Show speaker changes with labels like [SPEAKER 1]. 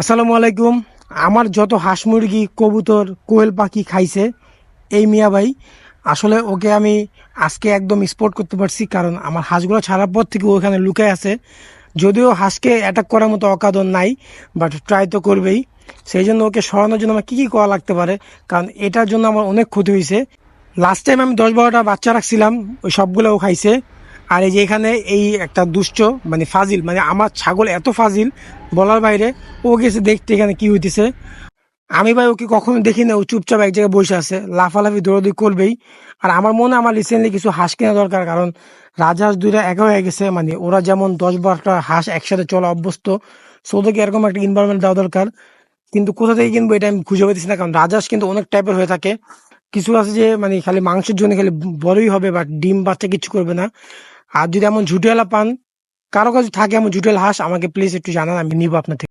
[SPEAKER 1] আসসালামু আলাইকুম। আমার যত হাঁস মুরগি কবুতর কোয়েল পাখি খাইছে এই মিয়া ভাই, আসলে ওকে আমি আজকে একদম স্পট করতে পারছি, কারণ আমার হাঁসগুলো ছাড়ার পর থেকে ওখানে লুকায় আছে। যদিও হাঁসকে অ্যাটাক করার মতো অকাদর নাই, বাট ট্রাই তো করবেই। সেই জন্য ওকে সরানোর জন্য আমার কী কী করা লাগতে পারে, কারণ এটার জন্য আমার অনেক ক্ষতি হয়েছে। লাস্ট টাইম আমি 10-12টা বাচ্চা রাখছিলাম, ওই সবগুলো ও খাইছে। আর এই যে এখানে এই একটা দুষ্ট মানে ফাজিল, মানে আমার ছাগল এত ফাজিল বলার বাইরে। ও গেছে দেখতে এখানে কি হইতেছে। আমি ভাই ওকে কখনো দেখি না, ও চুপচাপ এক জায়গায় বসে আছে, লাফালাফি দৌড়াদৌড়ি করবেই। আর আমার মনে হয় আমার রিসেন্টলি কিছু হাঁস কেনা দরকার, কারণ রাজহাঁস দুইটা একা হয়ে গেছে, মানে ওরা যেমন 10-12টা হাঁস একসাথে চলা অভ্যস্ত, সো ওদেরকে এরকম একটা এনভায়রনমেন্ট দেওয়া দরকার। কিন্তু কোথা থেকে কিনবো এটা আমি খুঁজে পাচ্ছি না, কারণ রাজহাঁস কিন্তু অনেক টাইপের হয়ে থাকে। কিছু আছে যে মানে খালি মাংসের জন্য খালি বড়ই হবে, বাট ডিম বাচ্চা কিছু করবে না। আর যদি এমন ঝুটিয়ালা পান, কারো কাছে থাকে এমন ঝুটিয়ালা হাঁস, আমাকে প্লিজ একটু জানান, আমি নিবো আপনার থেকে।